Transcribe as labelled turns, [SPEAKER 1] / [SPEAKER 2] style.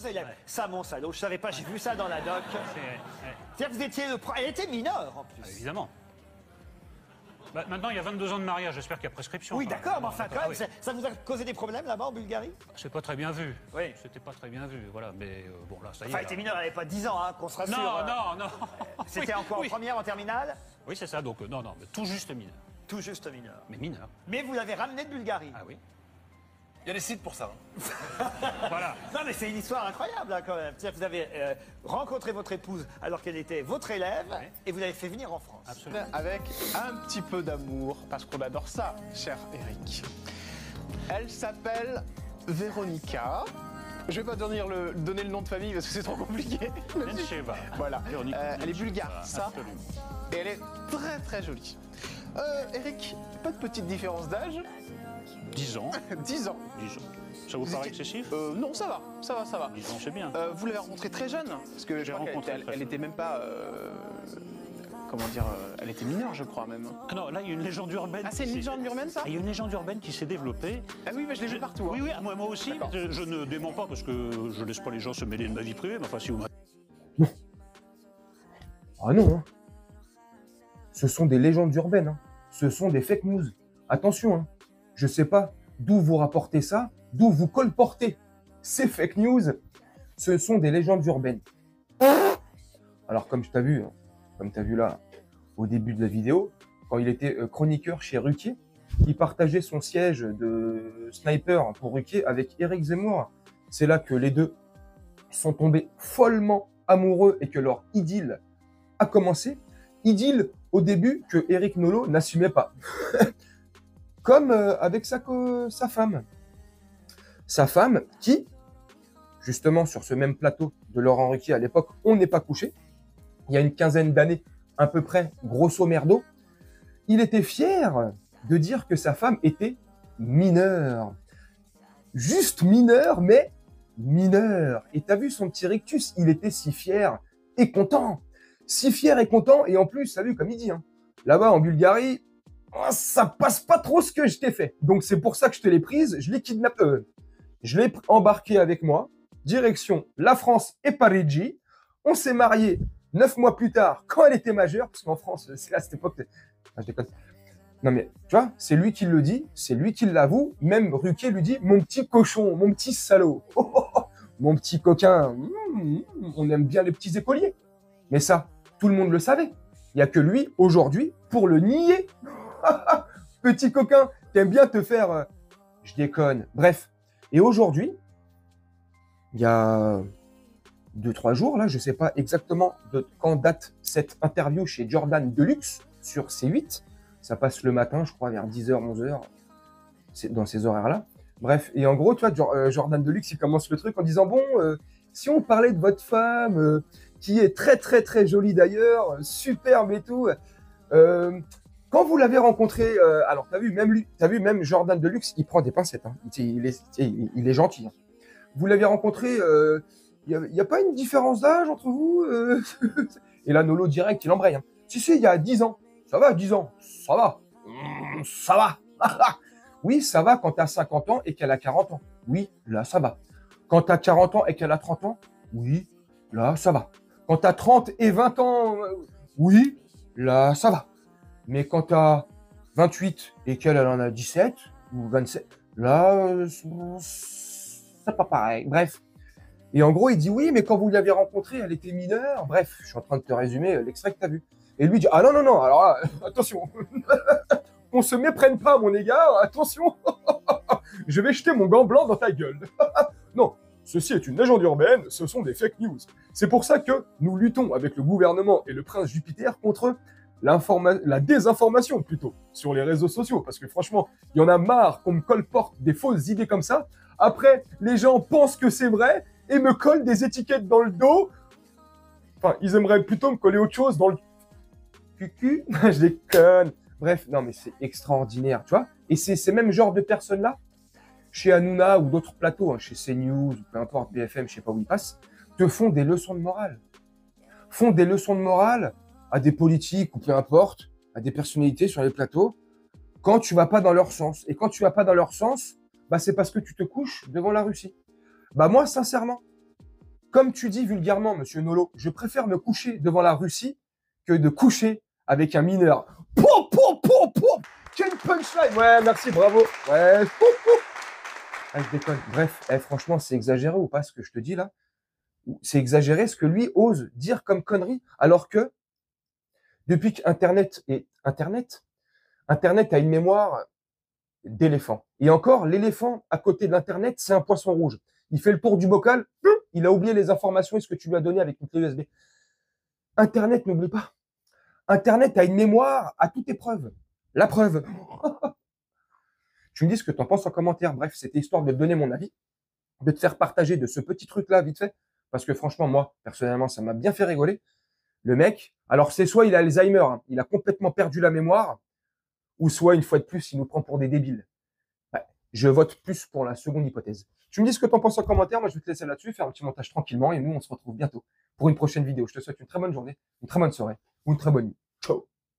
[SPEAKER 1] grands élèves. Ça, mon salaud, je savais pas, j'ai vu ça dans la doc. C'est-à-dire que vous étiez elle était mineure en plus.
[SPEAKER 2] Évidemment. Bah, maintenant, il y a 22 ans de mariage, j'espère qu'il y a prescription.
[SPEAKER 1] Oui, d'accord, mais enfin, quand même,
[SPEAKER 2] oui.
[SPEAKER 1] ça vous a causé des problèmes là-bas en Bulgarie?
[SPEAKER 2] C'est pas très bien vu.
[SPEAKER 1] Oui.
[SPEAKER 2] C'était pas très bien vu, voilà. Mais bon, là, ça y est.
[SPEAKER 1] Enfin, elle était mineure, elle n'avait pas 10 ans, hein, qu'on se rassure.
[SPEAKER 2] Non.
[SPEAKER 1] C'était encore en première, en terminale?
[SPEAKER 2] Oui, c'est ça, donc non, mais tout juste mineur.
[SPEAKER 1] Tout juste mineur.
[SPEAKER 2] Mais mineur.
[SPEAKER 1] Mais vous l'avez ramené de Bulgarie?
[SPEAKER 2] Ah oui.
[SPEAKER 3] Il y a des sites pour ça.
[SPEAKER 2] Voilà.
[SPEAKER 1] Non, mais c'est une histoire incroyable, là, quand même. C'est-à-dire que vous avez rencontré votre épouse alors qu'elle était votre élève et vous l'avez fait venir en France.
[SPEAKER 2] Absolument.
[SPEAKER 4] Avec un petit peu d'amour, parce qu'on adore ça, cher Eric. Elle s'appelle Véronica. Je vais pas donner le nom de famille parce que c'est trop compliqué.
[SPEAKER 2] Mencheva.
[SPEAKER 4] Voilà.
[SPEAKER 2] Véronica
[SPEAKER 4] Elle est bulgare,
[SPEAKER 2] Mencheva,
[SPEAKER 4] ça.
[SPEAKER 2] absolument.
[SPEAKER 4] Et elle est très très jolie. Eric, pas de petite différence d'âge.
[SPEAKER 2] 10 ans.
[SPEAKER 4] 10 ans.
[SPEAKER 2] 10 ans. Ça vous paraît excessif?
[SPEAKER 4] Non, ça va. 10
[SPEAKER 2] ans, c'est bien.
[SPEAKER 4] Vous l'avez rencontrée très jeune, parce que je crois qu'elle était même pas... comment dire, elle était mineure, je crois même.
[SPEAKER 2] Ah non, là, il y a une légende urbaine.
[SPEAKER 4] Ah, c'est une légende urbaine, ça?
[SPEAKER 2] Il y a une légende urbaine qui s'est développée.
[SPEAKER 4] Ah oui, mais je l'ai vu partout.
[SPEAKER 2] Oui, moi aussi. Je ne dément pas parce que je laisse pas les gens se mêler de ma vie privée, mais enfin, si vous...
[SPEAKER 5] Ah non, hein. Ce sont des légendes urbaines, hein. Ce sont des fake news. Attention, hein. Je sais pas d'où vous rapportez ça, d'où vous colportez ces fake news. Ce sont des légendes urbaines. Alors, comme tu as vu là au début de la vidéo, quand il était chroniqueur chez Ruquier, il partageait son siège de sniper pour Ruquier avec Éric Zemmour. C'est là que les deux sont tombés follement amoureux et que leur idylle a commencé. Idylle au début que Éric Nolot n'assumait pas. Comme avec sa femme. Sa femme qui, justement sur ce même plateau de Laurent Ruquier à l'époque, on n'est pas couché, il y a une quinzaine d'années à peu près, grosso merdo, il était fier de dire que sa femme était mineure. Juste mineure, mais mineure. Et t'as vu son petit rictus, il était si fier et content. Si fier et content, et en plus, t'as vu comme il dit, hein, là-bas en Bulgarie, ça passe pas trop ce que je t'ai fait. Donc c'est pour ça que je te l'ai prise, je l'ai kidnappée. Je l'ai embarquée avec moi, direction la France et Parigi. On s'est mariés 9 mois plus tard, quand elle était majeure, parce qu'en France, c'est à cette époque... Ah, je déconne. Non mais, tu vois, c'est lui qui le dit, c'est lui qui l'avoue. Même Ruquier lui dit, mon petit cochon, mon petit salaud, mon petit coquin, on aime bien les petits écoliers. Mais ça, tout le monde le savait. Il n'y a que lui, aujourd'hui, pour le nier. Petit coquin, t'aimes bien te faire... Je déconne. Bref. Et aujourd'hui, il y a 2-3 jours, là, je ne sais pas exactement de quand date cette interview chez Jordan Deluxe sur C8. Ça passe le matin, je crois, vers 10h, 11h. C'est dans ces horaires-là. Bref. Et en gros, tu vois, Jordan Deluxe, il commence le truc en disant, bon, si on parlait de votre femme... qui est très très très jolie d'ailleurs, superbe et tout. Quand vous l'avez rencontré, alors t'as vu même Jordan Deluxe, il prend des pincettes, hein. Il est gentil. Hein. Vous l'avez rencontré, il n'y a pas une différence d'âge entre vous Et là, Nolo direct, il embraye. Hein. Si, il y a 10 ans. Ça va, 10 ans. Ça va. Ça va. Oui, ça va quand t'as 50 ans et qu'elle a 40 ans. Oui, là, ça va. Quand t'as 40 ans et qu'elle a 30 ans, oui, là, ça va. Quand tu as 30 et 20 ans, oui, là, ça va. Mais quand tu as 28 et qu'elle en a 17 ou 27, là, c'est pas pareil. Bref. Et en gros, il dit, oui, mais quand vous l'avez rencontrée, elle était mineure. Bref, je suis en train de te résumer l'extrait que tu as vu. Et lui dit, ah non, alors là, attention. On se méprenne pas à mon égard, attention. Je vais jeter mon gant blanc dans ta gueule. Non. Ceci est une légende urbaine, ce sont des fake news. C'est pour ça que nous luttons avec le gouvernement et le prince Jupiter contre la désinformation plutôt sur les réseaux sociaux. Parce que franchement, il y en a marre qu'on me colporte des fausses idées comme ça. Après, les gens pensent que c'est vrai et me collent des étiquettes dans le dos. Enfin, ils aimeraient plutôt me coller autre chose dans le cucu. Je déconne. Bref, non mais c'est extraordinaire, tu vois. Et c'est ces mêmes genres de personnes-là, chez Hanouna ou d'autres plateaux, hein, chez CNews, peu importe, BFM, je sais pas où ils passent, te font des leçons de morale. Font des leçons de morale à des politiques ou peu importe, à des personnalités sur les plateaux, quand tu vas pas dans leur sens. Et quand tu vas pas dans leur sens, bah c'est parce que tu te couches devant la Russie. Bah moi, sincèrement, Comme tu dis vulgairement, monsieur Nolo, je préfère me coucher devant la Russie que de coucher avec un mineur. Poum, poum, poum, poum. Quelle punchline. Ouais, merci, bravo. Ouais, poum, poum. Ah, je déconne. Bref, franchement, c'est exagéré ou pas ce que je te dis là? C'est exagéré ce que lui ose dire comme connerie, alors que depuis qu'Internet est Internet a une mémoire d'éléphant. Et encore, l'éléphant à côté de l'Internet, c'est un poisson rouge. Il fait le tour du bocal, il a oublié les informations et ce que tu lui as donné avec une clé USB. Internet, n'oublie pas. Internet a une mémoire à toute épreuve. La preuve. Tu me dis ce que tu en penses en commentaire. Bref, c'était histoire de te donner mon avis, de te faire partager de ce petit truc-là vite fait. Parce que franchement, moi, personnellement, ça m'a bien fait rigoler. Le mec, alors c'est soit il a Alzheimer, hein, il a complètement perdu la mémoire, ou soit, une fois de plus, il nous prend pour des débiles. Ouais, je vote plus pour la seconde hypothèse. Tu me dis ce que tu en penses en commentaire. Moi, je vais te laisser là-dessus, faire un petit montage tranquillement. Et nous, on se retrouve bientôt pour une prochaine vidéo. Je te souhaite une très bonne journée, une très bonne soirée ou une très bonne nuit. Ciao.